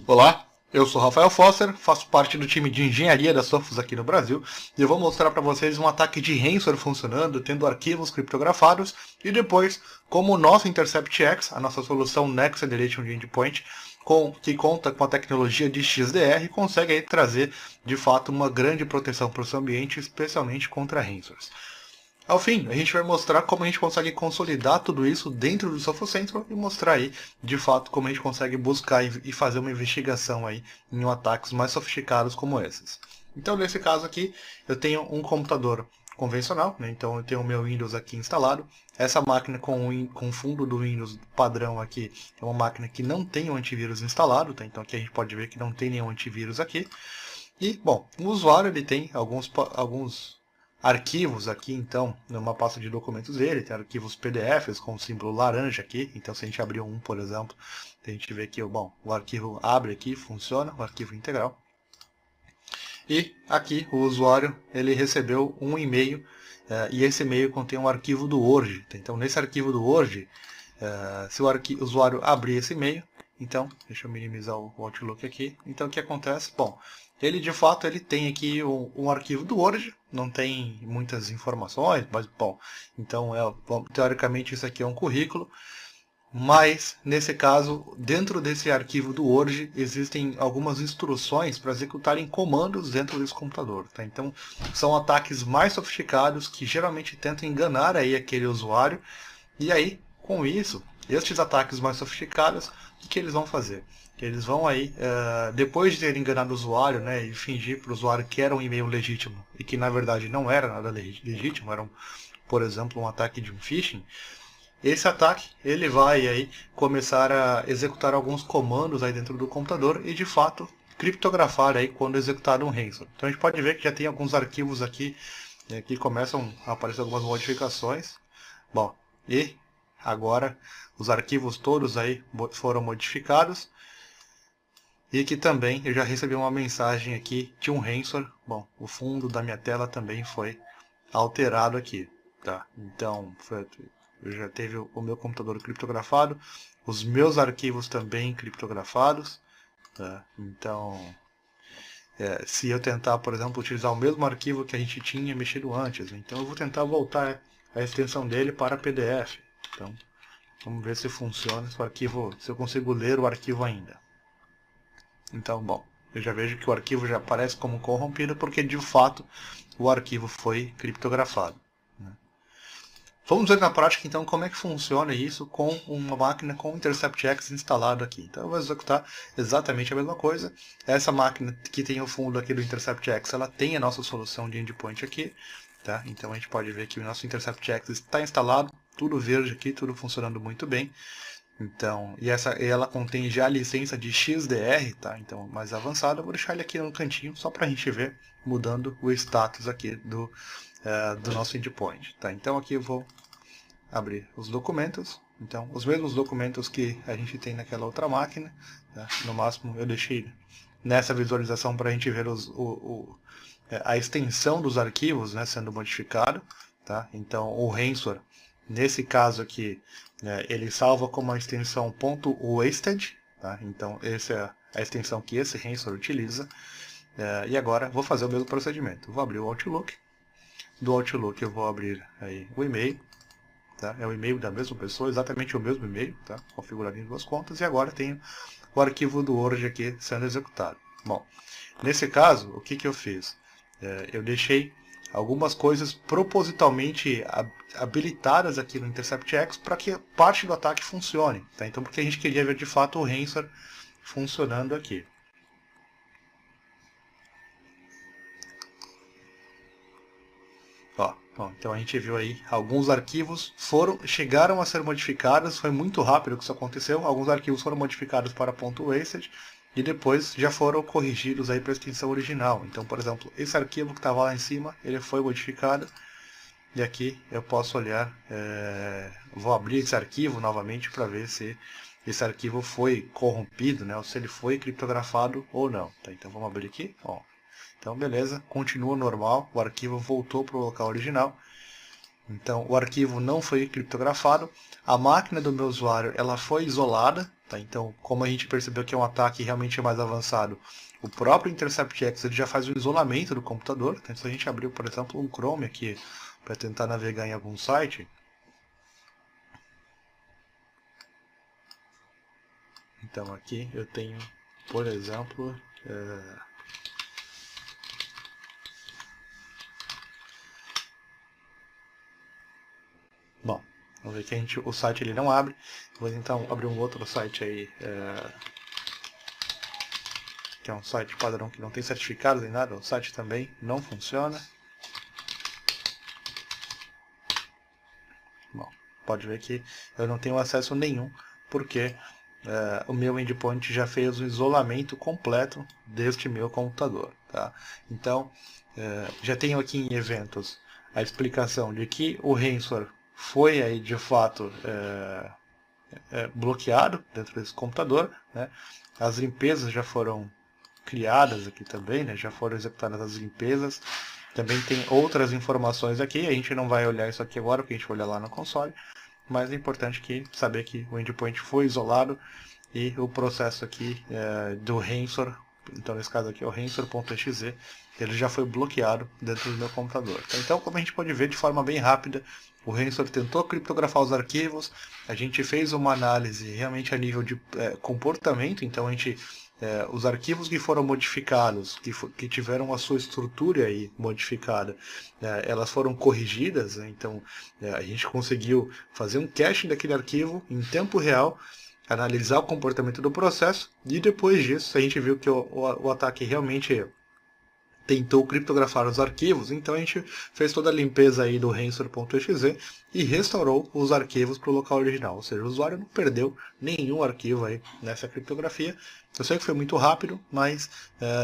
Olá, eu sou Rafael Foster, faço parte do time de engenharia da Sophos aqui no Brasil e eu vou mostrar para vocês um ataque de ransomware funcionando, tendo arquivos criptografados e depois como o nosso Intercept X, a nossa solução Next Generation de Endpoint, que conta com a tecnologia de XDR, consegue aí trazer de fato uma grande proteção para o seu ambiente, especialmente contra ransomwares. Ao fim, a gente vai mostrar como a gente consegue consolidar tudo isso dentro do Sophos Central e mostrar aí, de fato, como a gente consegue buscar e fazer uma investigação aí em ataques mais sofisticados como esses. Então, nesse caso aqui, eu tenho um computador convencional, né? Então eu tenho o meu Windows aqui instalado. Essa máquina com fundo do Windows padrão aqui é uma máquina que não tem o antivírus instalado, tá? Então aqui a gente pode ver que não tem nenhum antivírus aqui. E, bom, o usuário ele tem alguns arquivos aqui, então, numa pasta de documentos dele, tem arquivos PDFs com o símbolo laranja aqui, então se a gente abrir um, por exemplo, a gente vê que bom, o arquivo abre aqui, funciona, o arquivo integral. E aqui o usuário ele recebeu um e-mail, e esse e-mail contém um arquivo do Word. Então nesse arquivo do Word, se o usuário abrir esse e-mail, então, deixa eu minimizar o Outlook aqui. Então o que acontece? Bom, ele de fato ele tem aqui um arquivo do Word, não tem muitas informações, mas bom, então teoricamente isso aqui é um currículo, mas nesse caso, dentro desse arquivo do Word, existem algumas instruções para executarem comandos dentro desse computador. Tá? Então são ataques mais sofisticados que geralmente tentam enganar aí aquele usuário, e aí, com isso, estes ataques mais sofisticados, o que eles vão fazer? Eles vão aí, depois de terem enganado o usuário, né, e fingir para o usuário que era um e-mail legítimo, e que na verdade não era nada legítimo, era, por exemplo, um ataque de um phishing, esse ataque ele vai aí começar a executar alguns comandos aí dentro do computador e de fato criptografar aí quando executado um ransom. Então a gente pode ver que já tem alguns arquivos aqui que começam a aparecer algumas modificações. Bom, e agora os arquivos todos aí foram modificados e que também eu já recebi uma mensagem aqui de um ransomware. Bom, o fundo da minha tela também foi alterado aqui, tá? Então, eu já teve o meu computador criptografado, os meus arquivos também criptografados, tá? Então, se eu tentar, por exemplo, utilizar o mesmo arquivo que a gente tinha mexido antes, então eu vou tentar voltar a extensão dele para PDF. Então, vamos ver se funciona, se eu consigo ler o arquivo ainda. Então, bom, eu já vejo que o arquivo já aparece como corrompido porque de fato o arquivo foi criptografado. Vamos ver na prática então como é que funciona isso com uma máquina com Intercept X instalado aqui. Então eu vou executar exatamente a mesma coisa. Essa máquina que tem o fundo aqui do Intercept X, ela tem a nossa solução de endpoint aqui. Tá? Então a gente pode ver que o nosso Intercept X está instalado, tudo verde aqui, tudo funcionando muito bem. Então, ela contém já a licença de XDR, tá? Então, mais avançada. Eu vou deixar ele aqui no cantinho só para a gente ver mudando o status aqui do nosso endpoint, tá? Então aqui eu vou abrir os documentos. Então, os mesmos documentos que a gente tem naquela outra máquina, tá? No máximo eu deixei nessa visualização para a gente ver a extensão dos arquivos, né, sendo modificado, tá? Então, o ransomware, nesse caso aqui, ele salva como a extensão .wasted, tá? Então, essa é a extensão que esse ransomware utiliza. E agora, vou fazer o mesmo procedimento. Vou abrir o Outlook. Do Outlook eu vou abrir aí o e-mail. Tá? É o e-mail da mesma pessoa, exatamente o mesmo e-mail, tá? Configurado em duas contas, e agora tenho o arquivo do Word aqui sendo executado. Bom, nesse caso, o que eu fiz? Eu deixei algumas coisas propositalmente habilitadas aqui no Intercept X para que parte do ataque funcione. Tá? Então, porque a gente queria ver de fato o ransomware funcionando aqui. Ó, bom, então a gente viu aí alguns arquivos chegaram a ser modificados, foi muito rápido que isso aconteceu. Alguns arquivos foram modificados para .wasted e depois já foram corrigidos aí para a extensão original. Então, por exemplo, esse arquivo que estava lá em cima, ele foi modificado e aqui eu posso olhar, vou abrir esse arquivo novamente para ver se esse arquivo foi corrompido, né, ou se ele foi criptografado ou não. Tá, então vamos abrir aqui, ó. Então beleza, continua normal, o arquivo voltou para o local original. Então o arquivo não foi criptografado, a máquina do meu usuário ela foi isolada, tá? Então como a gente percebeu que é um ataque realmente mais avançado, o próprio InterceptX ele já faz o isolamento do computador. Então se a gente abrir, por exemplo, um Chrome aqui para tentar navegar em algum site, então aqui eu tenho, por exemplo, bom, vamos ver que o site ele não abre. Vou então abrir um outro site aí, que é um site padrão que não tem certificado nem nada. O site também não funciona. Bom, pode ver que eu não tenho acesso nenhum, porque o meu endpoint já fez o isolamento completo deste meu computador. Tá? Então, já tenho aqui em eventos a explicação de que o Ransomware foi aí de fato bloqueado dentro desse computador, né? As limpezas já foram criadas aqui também, né? Já foram executadas as limpezas. Também tem outras informações aqui, a gente não vai olhar isso aqui agora, porque a gente vai olhar lá no console, mas é importante saber que o endpoint foi isolado e o processo aqui do Ransomware, então nesse caso aqui é o Ransomware.exe, ele já foi bloqueado dentro do meu computador. Então, como a gente pode ver de forma bem rápida, o Ransomware tentou criptografar os arquivos, a gente fez uma análise realmente a nível de comportamento, então a gente os arquivos que foram modificados, que tiveram a sua estrutura aí modificada, elas foram corrigidas, né? Então a gente conseguiu fazer um caching daquele arquivo em tempo real, analisar o comportamento do processo, e depois disso a gente viu que o ataque realmente tentou criptografar os arquivos, então a gente fez toda a limpeza aí do Ransomware.exe e restaurou os arquivos para o local original, ou seja, o usuário não perdeu nenhum arquivo aí nessa criptografia. Eu sei que foi muito rápido, mas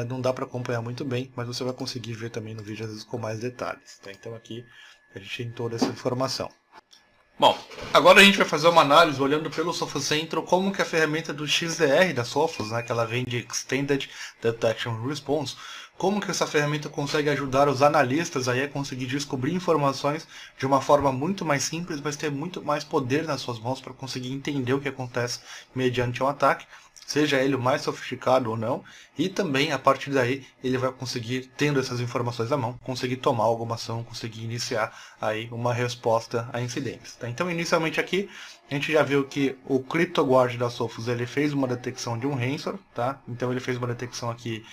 não dá para acompanhar muito bem, mas você vai conseguir ver também no vídeo às vezes com mais detalhes. Tá? Então aqui a gente tem toda essa informação. Bom, agora a gente vai fazer uma análise olhando pelo Sophos Central como que a ferramenta do XDR da Sophos, né, que ela vem de Extended Detection Response, como que essa ferramenta consegue ajudar os analistas aí a conseguir descobrir informações de uma forma muito mais simples, mas ter muito mais poder nas suas mãos para conseguir entender o que acontece mediante um ataque, seja ele o mais sofisticado ou não, e também a partir daí ele vai conseguir, tendo essas informações à mão, conseguir tomar alguma ação, conseguir iniciar aí uma resposta a incidentes. Tá? Então inicialmente aqui a gente já viu que o CryptoGuard da Sophos ele fez uma detecção de um ransomware, tá? Então ele fez uma detecção aqui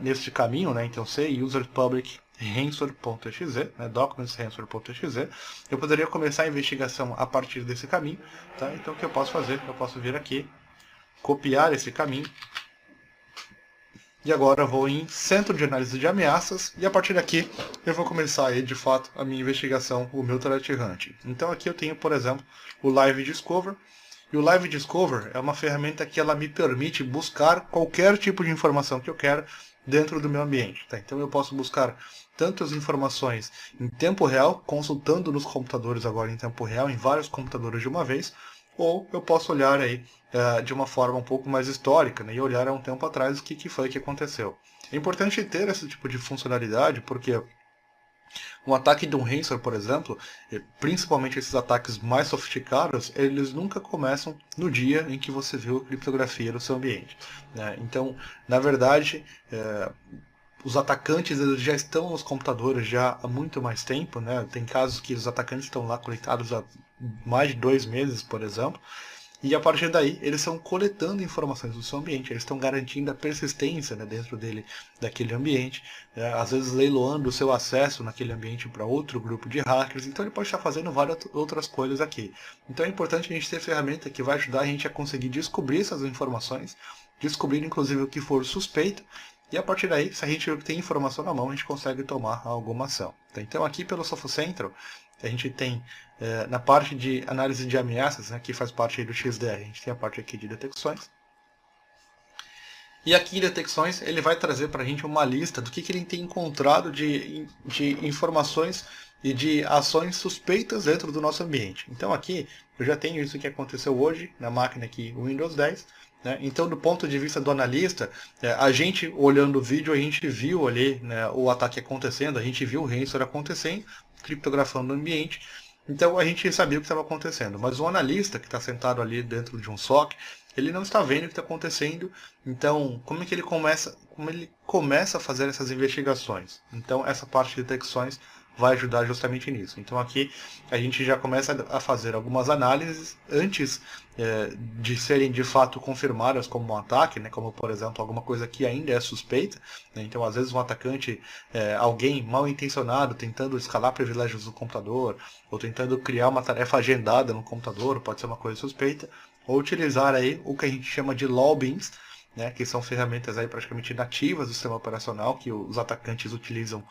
neste caminho, né? Então C user public ransomware.exe, né? Documents ransomware.exe. Eu poderia começar a investigação a partir desse caminho, tá? Então o que eu posso fazer? Eu posso vir aqui, copiar esse caminho, e agora eu vou em Centro de Análise de Ameaças, e a partir daqui eu vou começar aí, de fato, a minha investigação, o meu Threat Hunting. Então aqui eu tenho, por exemplo, o Live Discover, e o Live Discover é uma ferramenta que ela me permite buscar qualquer tipo de informação que eu quero dentro do meu ambiente. Tá? Então eu posso buscar tanto as informações em tempo real, consultando nos computadores agora em tempo real, em vários computadores de uma vez, ou eu posso olhar aí de uma forma um pouco mais histórica, né, e olhar há um tempo atrás o que foi que aconteceu. É importante ter esse tipo de funcionalidade, porque um ataque de um ransomware, por exemplo, principalmente esses ataques mais sofisticados, eles nunca começam no dia em que você viu a criptografia no seu ambiente. Né? Então, na verdade, os atacantes eles já estão nos computadores já há muito mais tempo, né? Tem casos que os atacantes estão lá conectados há mais de 2 meses, por exemplo, e a partir daí eles estão coletando informações do seu ambiente, eles estão garantindo a persistência, né, dentro daquele ambiente, às vezes leiloando o seu acesso naquele ambiente para outro grupo de hackers, então ele pode estar fazendo várias outras coisas aqui. Então é importante a gente ter ferramenta que vai ajudar a gente a conseguir descobrir essas informações, descobrir inclusive o que for suspeito, e a partir daí, se a gente tem informação na mão, a gente consegue tomar alguma ação. Então aqui pelo Sophos Central, a gente tem na parte de análise de ameaças, né, que faz parte aí do XDR, a gente tem a parte aqui de detecções. E aqui em detecções ele vai trazer para a gente uma lista do que ele tem encontrado de informações e de ações suspeitas dentro do nosso ambiente. Então aqui eu já tenho isso que aconteceu hoje na máquina aqui Windows 10. Né? Então do ponto de vista do analista, a gente olhando o vídeo, a gente viu ali, né, o ataque acontecendo, a gente viu o ransomware acontecendo, criptografando o ambiente. Então a gente sabia o que estava acontecendo, mas o analista que está sentado ali dentro de um SOC, ele não está vendo o que está acontecendo. Então, como ele começa a fazer essas investigações? Então, essa parte de detecções vai ajudar justamente nisso. Então, aqui a gente já começa a fazer algumas análises antes de serem de fato confirmadas como um ataque, né? Como, por exemplo, alguma coisa que ainda é suspeita, né? Então, às vezes, um atacante, alguém mal intencionado, tentando escalar privilégios do computador, ou tentando criar uma tarefa agendada no computador, pode ser uma coisa suspeita, ou utilizar aí o que a gente chama de logins, né, que são ferramentas aí praticamente nativas do sistema operacional que os atacantes utilizam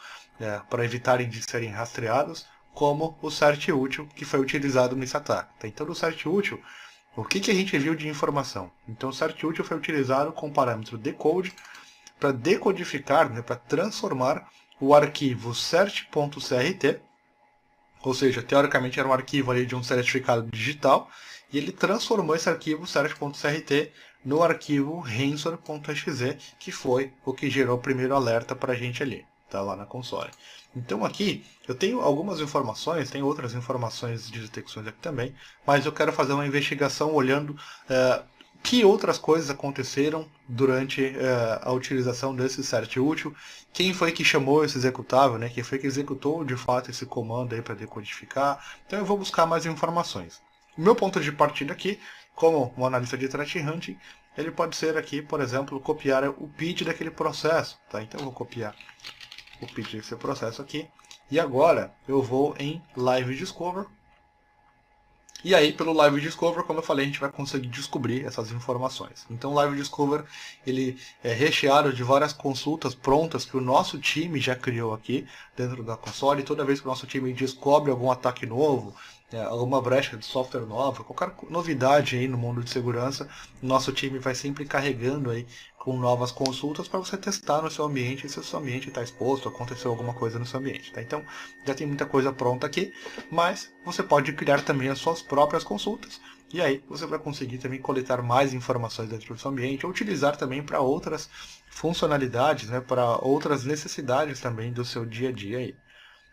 para evitarem de serem rastreados, como o CERT útil que foi utilizado nesse ataque. Tá? Então, no CERT útil, o que a gente viu de informação? Então, o CERT útil foi utilizado com o parâmetro decode para decodificar, né, para transformar o arquivo cert.crt, ou seja, teoricamente era um arquivo ali de um certificado digital, e ele transformou esse arquivo cert.crt no arquivo rensor.exe, que foi o que gerou o primeiro alerta para a gente ali, tá lá na console. Então aqui eu tenho algumas informações, tem outras informações de detecções aqui também, mas eu quero fazer uma investigação olhando que outras coisas aconteceram durante a utilização desse cert útil, quem foi que chamou esse executável, né? Quem foi que executou de fato esse comando aí para decodificar. Então eu vou buscar mais informações. O meu ponto de partida aqui, como um analista de threat hunting, ele pode ser aqui, por exemplo, copiar o PID daquele processo. Tá? Então eu vou copiar o PID desse processo aqui. E agora eu vou em Live Discover. E aí, pelo Live Discover, como eu falei, a gente vai conseguir descobrir essas informações. Então, o Live Discover ele é recheado de várias consultas prontas que o nosso time já criou aqui dentro da console. E toda vez que o nosso time descobre algum ataque novo, alguma brecha de software nova, qualquer novidade aí no mundo de segurança, o nosso time vai sempre carregando aí com novas consultas para você testar no seu ambiente se o seu ambiente está exposto, aconteceu alguma coisa no seu ambiente. Tá? Então, já tem muita coisa pronta aqui, mas você pode criar também as suas próprias consultas. E aí você vai conseguir também coletar mais informações dentro do seu ambiente, ou utilizar também para outras funcionalidades, né, para outras necessidades também do seu dia a dia aí.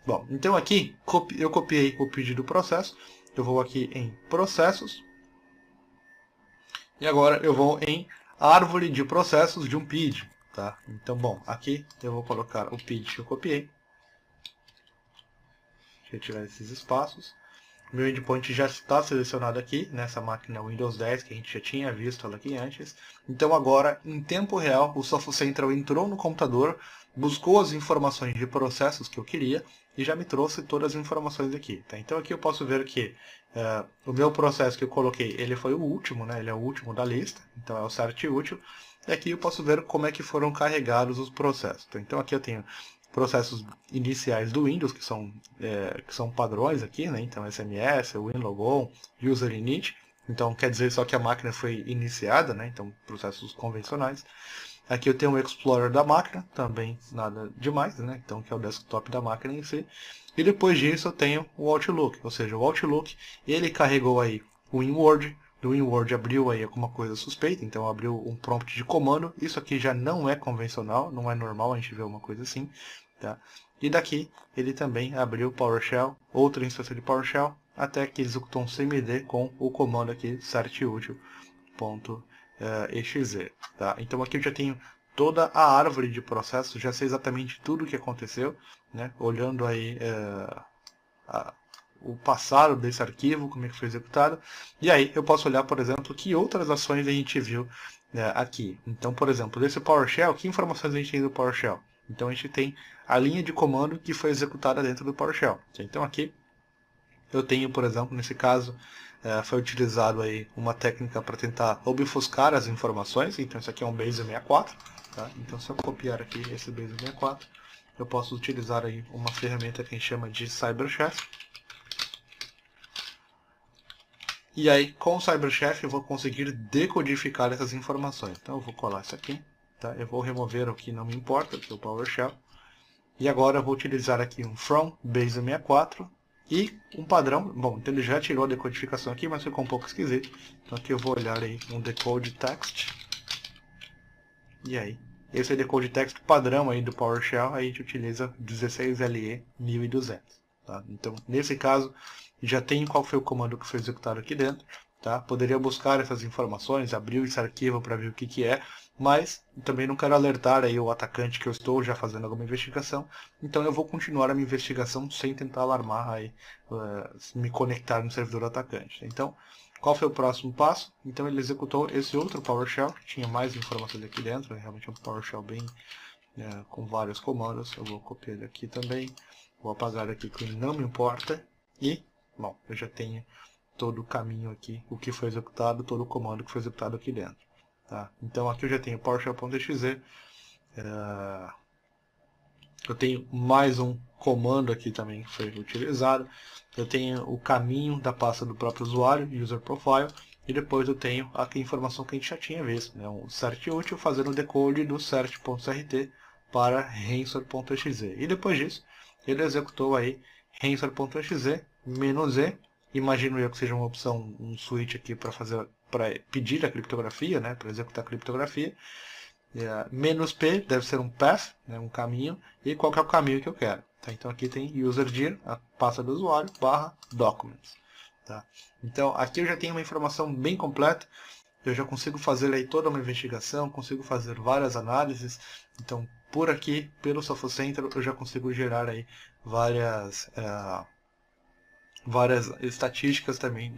Bom, então aqui eu copiei o PID do processo, eu vou aqui em processos, e agora eu vou em árvore de processos de um PID. Tá? Então, bom, aqui eu vou colocar o PID que eu copiei, retirar esses espaços. Meu endpoint já está selecionado aqui, nessa máquina Windows 10, que a gente já tinha visto ela aqui antes. Então agora, em tempo real, o Sophos Central entrou no computador, buscou as informações de processos que eu queria e já me trouxe todas as informações aqui. Tá? Então aqui eu posso ver que o meu processo que eu coloquei, ele foi o último, né? Ele é o último da lista, então é o CERT útil. E aqui eu posso ver como é que foram carregados os processos. Tá? Então aqui eu tenho processos iniciais do Windows, que são padrões aqui, né? Então SMS, WinLogon, User Init. Então quer dizer só que a máquina foi iniciada, né? Então processos convencionais. Aqui eu tenho o Explorer da máquina, também nada demais, né? Então que é o desktop da máquina em si. E depois disso eu tenho o Outlook, ou seja, o Outlook, ele carregou aí o WinWord. Do WinWord abriu aí alguma coisa suspeita, então abriu um prompt de comando. Isso aqui já não é convencional, não é normal a gente ver uma coisa assim. Tá? E daqui ele também abriu o PowerShell, outra instância de PowerShell, até que executou um cmd com o comando aqui certútil.exe. Tá? Então aqui eu já tenho toda a árvore de processos, já sei exatamente tudo o que aconteceu, né? Olhando aí o passado desse arquivo, como é que foi executado. E aí eu posso olhar, por exemplo, que outras ações a gente viu aqui. Então, por exemplo, desse PowerShell, que informações a gente tem do PowerShell? Então a gente tem a linha de comando que foi executada dentro do PowerShell. Então aqui eu tenho, por exemplo, nesse caso, foi utilizado aí uma técnica para tentar obfuscar as informações. Então isso aqui é um Base 64. Tá? Então se eu copiar aqui esse Base 64, eu posso utilizar aí uma ferramenta que a gente chama de CyberChef. E aí, com o CyberChef, eu vou conseguir decodificar essas informações. Então, eu vou colar isso aqui. Tá? Eu vou remover o que não me importa, que é o PowerShell. E agora eu vou utilizar aqui um from base 64 e um padrão. Bom, então ele já tirou a decodificação aqui, mas ficou um pouco esquisito. Então aqui eu vou olhar aí um decode text. E aí, esse decode text padrão aí do PowerShell, aí a gente utiliza 16LE 1200. Tá? Então, nesse caso, já tem qual foi o comando que foi executado aqui dentro. Tá? Poderia buscar essas informações, abrir esse arquivo para ver o que é, mas também não quero alertar aí o atacante que eu estou já fazendo alguma investigação, então eu vou continuar a minha investigação sem tentar alarmar aí, me conectar no servidor do atacante. Então, qual foi o próximo passo? Então ele executou esse outro PowerShell, que tinha mais informações aqui dentro, realmente é um PowerShell bem com vários comandos. Eu vou copiar ele aqui também, vou apagar aqui que não me importa, e, bom, eu já tenho todo o caminho aqui, o que foi executado, todo o comando que foi executado aqui dentro. Tá? Então aqui eu já tenho PowerShell.exe, eu tenho mais um comando aqui também que foi utilizado, eu tenho o caminho da pasta do próprio usuário, User Profile, e depois eu tenho a informação que a gente já tinha visto, né? Um cert útil fazendo o decode do cert.crt para Rensor.exe. E depois disso, ele executou aí Rensor.exe, "-e", imagino eu que seja uma opção, um switch aqui para pedir a criptografia, né, para executar a criptografia. "-p" deve ser um path, né, um caminho, e qual que é o caminho que eu quero. Tá? Então aqui tem userdir, a pasta do usuário, /documents. Tá? Então aqui eu já tenho uma informação bem completa, eu já consigo fazer aí toda uma investigação, consigo fazer várias análises. Então por aqui, pelo Sophos Central, eu já consigo gerar aí várias estatísticas também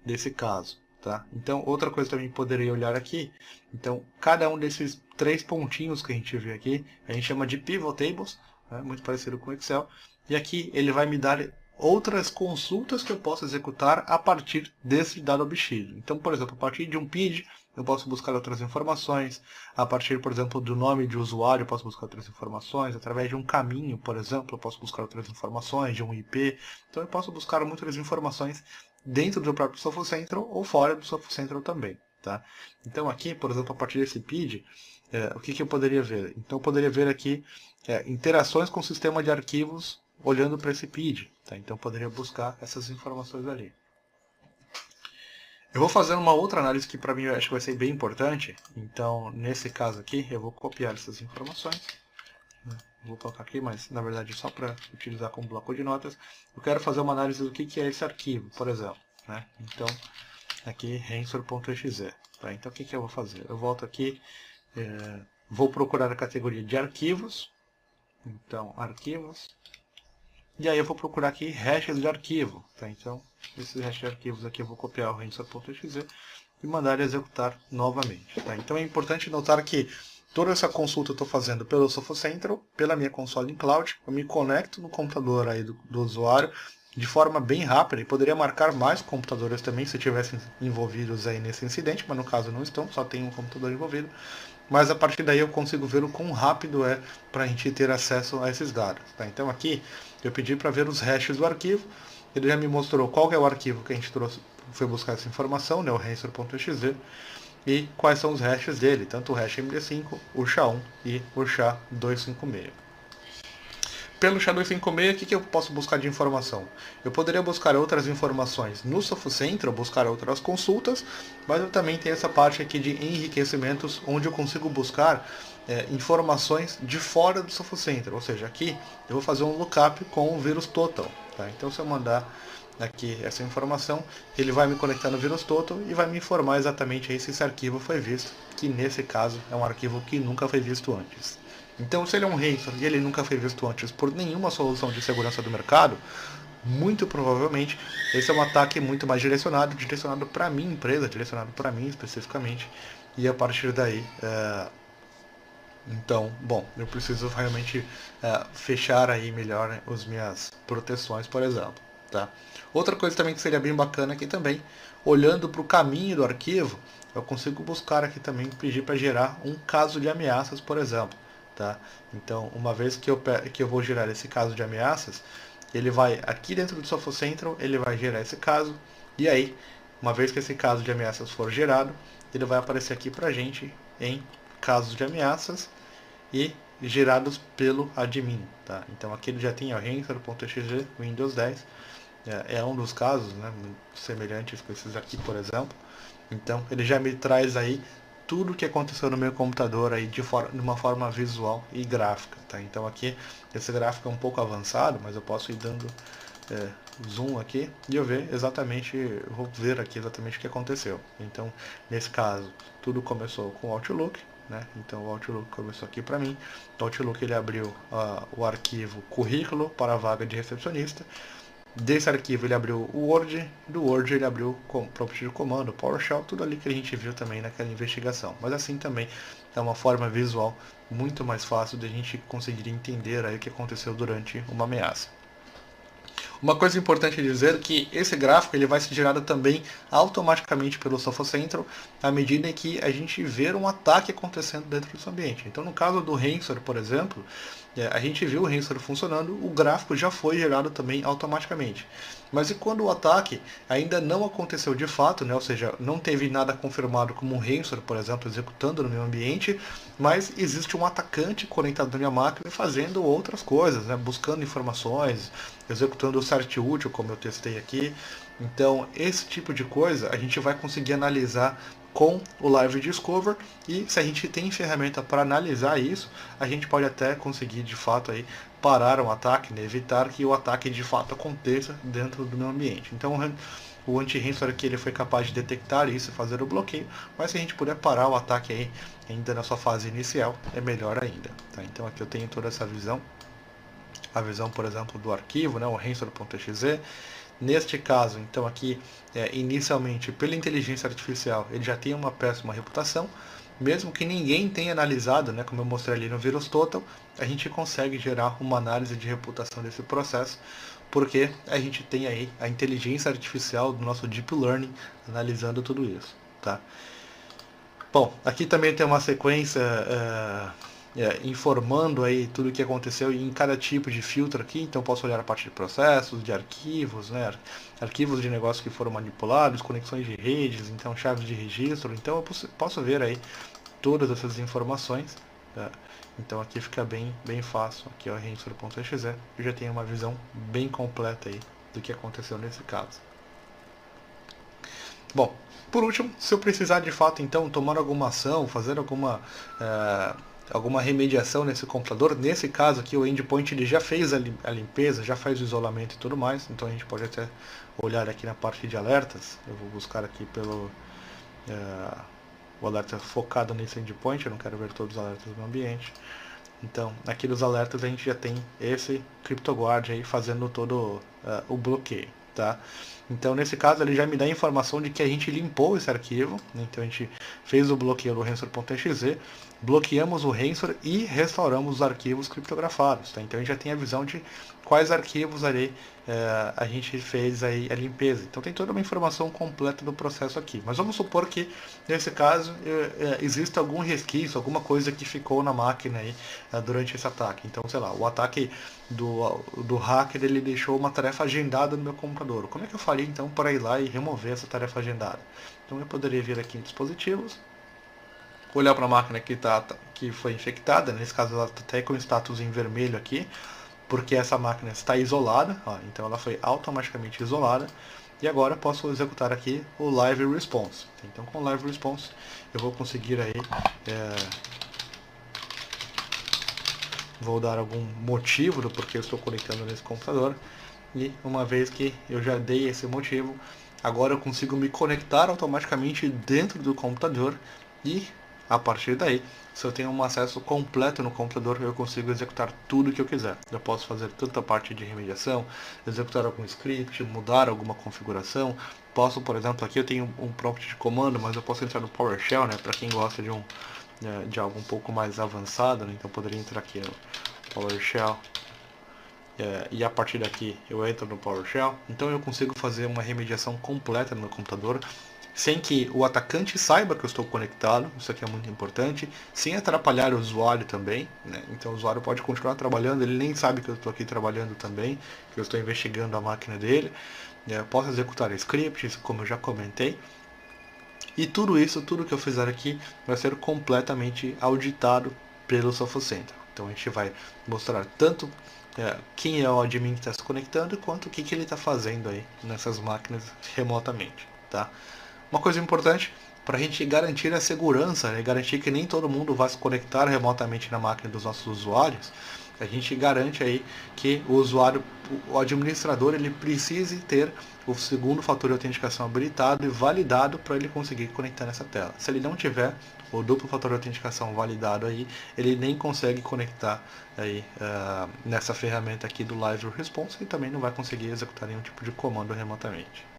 desse caso. Tá? Então, outra coisa também poderia olhar aqui, então cada um desses 3 pontinhos que a gente vê aqui, a gente chama de pivot tables, né, muito parecido com o Excel, e aqui ele vai me dar outras consultas que eu posso executar a partir desse dado obtido. Então, por exemplo, a partir de um PID, eu posso buscar outras informações, a partir, por exemplo, do nome de usuário, eu posso buscar outras informações, através de um caminho, por exemplo, eu posso buscar outras informações, de um IP, então eu posso buscar muitas informações dentro do próprio Sophos Central ou fora do Sophos Central também. Tá? Então aqui, por exemplo, a partir desse PID, o que eu poderia ver? Então eu poderia ver aqui interações com o sistema de arquivos olhando para esse PID. Tá? Então eu poderia buscar essas informações ali. Eu vou fazer uma outra análise que para mim eu acho que vai ser bem importante. Então, nesse caso aqui, eu vou copiar essas informações. Vou colocar aqui, mas na verdade só para utilizar como bloco de notas. Eu quero fazer uma análise do que é esse arquivo, por exemplo. Né? Então, aqui, Rensor.exe. Tá? Então, o que eu vou fazer? Eu volto aqui, vou procurar a categoria de arquivos. Então, arquivos. E aí eu vou procurar aqui hashes de arquivo. Tá? Então, esses hashes de arquivos aqui eu vou copiar o Rensor.exe e mandar ele executar novamente. Tá? Então é importante notar que toda essa consulta eu estou fazendo pelo Sophos Central, pela minha console em cloud, eu me conecto no computador aí do usuário de forma bem rápida, e poderia marcar mais computadores também se tivessem envolvidos aí nesse incidente, mas no caso não estão, só tem um computador envolvido. Mas a partir daí eu consigo ver o quão rápido é para a gente ter acesso a esses dados. Tá? Então aqui eu pedi para ver os hashes do arquivo, ele já me mostrou qual é o arquivo que a gente foi buscar essa informação, né, o Rensor.exe, e quais são os hashes dele, tanto o hash MD5, o SHA-1 e o SHA-256. Pelo SHA-256, o que eu posso buscar de informação? Eu poderia buscar outras informações no Sophos Central, buscar outras consultas, mas eu também tenho essa parte aqui de enriquecimentos, onde eu consigo buscar informações de fora do Sophos Central, ou seja, aqui eu vou fazer um lookup com o VirusTotal. Tá? Então se eu mandar aqui essa informação, ele vai me conectar no VirusTotal e vai me informar exatamente aí se esse arquivo foi visto, que nesse caso é um arquivo que nunca foi visto antes. Então, se ele é um Rensor e ele nunca foi visto antes por nenhuma solução de segurança do mercado, muito provavelmente esse é um ataque muito mais direcionado para a minha empresa, direcionado para mim especificamente, e a partir daí, então, bom, eu preciso realmente fechar aí melhor, né, as minhas proteções, por exemplo. Tá? Outra coisa também que seria bem bacana aqui também, olhando para o caminho do arquivo, eu consigo buscar aqui também, pedir para gerar um caso de ameaças, por exemplo. Tá? Então, uma vez que eu vou gerar esse caso de ameaças, ele vai, aqui dentro do Sophos Central, ele vai gerar esse caso, e aí, uma vez que esse caso de ameaças for gerado, ele vai aparecer aqui pra gente em casos de ameaças e gerados pelo admin. Tá? Então aqui ele já tem o Rensor.exe Windows 10, é um dos casos, né, semelhantes com esses aqui, por exemplo. Então ele já me traz aí tudo que aconteceu no meu computador aí de uma forma visual e gráfica, tá? Então aqui, esse gráfico é um pouco avançado, mas eu posso ir dando zoom aqui e eu vou ver aqui exatamente o que aconteceu. Então, nesse caso, tudo começou com o Outlook, né? Então o Outlook começou aqui para mim. O Outlook ele abriu o arquivo currículo para a vaga de recepcionista. Desse arquivo ele abriu o Word, do Word ele abriu o prompt de comando, PowerShell, tudo ali que a gente viu também naquela investigação. Mas assim também é uma forma visual muito mais fácil de a gente conseguir entender aí o que aconteceu durante uma ameaça. Uma coisa importante dizer é que esse gráfico ele vai ser gerado também automaticamente pelo Sophos Central à medida que a gente vê um ataque acontecendo dentro do seu ambiente. Então, no caso do Ransom, por exemplo, a gente viu o Ransom funcionando, o gráfico já foi gerado também automaticamente. Mas e quando o ataque ainda não aconteceu de fato, né? Ou seja, não teve nada confirmado como um Ransom, por exemplo, executando no meu ambiente, mas existe um atacante conectado na minha máquina fazendo outras coisas, né? Buscando informações, executando o cert útil, como eu testei aqui. Então, esse tipo de coisa a gente vai conseguir analisar com o Live Discover, e se a gente tem ferramenta para analisar isso, a gente pode até conseguir de fato aí parar um ataque, né? Evitar que o ataque de fato aconteça dentro do meu ambiente. Então o anti-ransomware aqui ele foi capaz de detectar isso e fazer o bloqueio, mas se a gente puder parar o ataque aí ainda na sua fase inicial, é melhor ainda. Tá? Então aqui eu tenho toda essa visão, a visão, por exemplo, do arquivo, né? O ransomware.exe. Neste caso, então aqui, inicialmente, pela inteligência artificial, ele já tem uma péssima reputação, mesmo que ninguém tenha analisado, né, como eu mostrei ali no VirusTotal, a gente consegue gerar uma análise de reputação desse processo, porque a gente tem aí a inteligência artificial do nosso Deep Learning analisando tudo isso. Tá? Bom, aqui também tem uma sequência informando aí tudo o que aconteceu em cada tipo de filtro aqui, então posso olhar a parte de processos, de arquivos, né, arquivos de negócios que foram manipulados, conexões de redes, então chaves de registro, então eu posso ver aí todas essas informações, tá? Então aqui fica bem fácil, aqui é o ransom.exe, eu já tenho uma visão bem completa aí do que aconteceu nesse caso. Bom, por último, se eu precisar de fato então tomar alguma ação, fazer alguma remediação nesse computador, nesse caso aqui o endpoint ele já fez a limpeza, já faz o isolamento e tudo mais, então a gente pode até olhar aqui na parte de alertas, eu vou buscar aqui pelo o alerta focado nesse endpoint, eu não quero ver todos os alertas do ambiente. Então, aqui nos alertas a gente já tem esse CryptoGuard aí fazendo todo o bloqueio, tá? Então, nesse caso, ele já me dá a informação de que a gente limpou esse arquivo, né? Então a gente fez o bloqueio do ransomware.exe, bloqueamos o ransomware e restauramos os arquivos criptografados, tá? Então a gente já tem a visão de quais arquivos ali a gente fez aí a limpeza. Então tem toda uma informação completa do processo aqui. Mas vamos supor que, nesse caso, existe algum resquício, alguma coisa que ficou na máquina aí durante esse ataque. Então, sei lá, o ataque do hacker ele deixou uma tarefa agendada no meu computador. Como é que eu faria então para ir lá e remover essa tarefa agendada? Então eu poderia vir aqui em dispositivos, olhar para a máquina que foi infectada, nesse caso ela está até com o status em vermelho aqui, porque essa máquina está isolada, ó, então ela foi automaticamente isolada, e agora posso executar aqui o Live Response. Então com o Live Response eu vou conseguir aí, vou dar algum motivo do porquê eu estou conectando nesse computador, e uma vez que eu já dei esse motivo, agora eu consigo me conectar automaticamente dentro do computador e a partir daí, se eu tenho um acesso completo no computador, eu consigo executar tudo que eu quiser. Eu posso fazer tanta parte de remediação, executar algum script, mudar alguma configuração. Posso, por exemplo, aqui eu tenho um prompt de comando, mas eu posso entrar no PowerShell, né, para quem gosta de algo um pouco mais avançado, né, então eu poderia entrar aqui no PowerShell. E a partir daqui eu entro no PowerShell, então eu consigo fazer uma remediação completa no meu computador, sem que o atacante saiba que eu estou conectado, isso aqui é muito importante, sem atrapalhar o usuário também, né? Então o usuário pode continuar trabalhando, ele nem sabe que eu estou aqui trabalhando também, que eu estou investigando a máquina dele, posso executar scripts, como eu já comentei, e tudo isso, tudo que eu fizer aqui, vai ser completamente auditado pelo Sophos Central. Então a gente vai mostrar tanto quem é o admin que está se conectando, quanto o que ele está fazendo aí nessas máquinas remotamente, tá? Uma coisa importante, para a gente garantir a segurança, né? Garantir que nem todo mundo vai se conectar remotamente na máquina dos nossos usuários. A gente garante aí que o usuário, o administrador, ele precise ter o segundo fator de autenticação habilitado e validado para ele conseguir conectar nessa tela. Se ele não tiver o duplo fator de autenticação validado aí, ele nem consegue conectar aí nessa ferramenta aqui do Live Response e também não vai conseguir executar nenhum tipo de comando remotamente.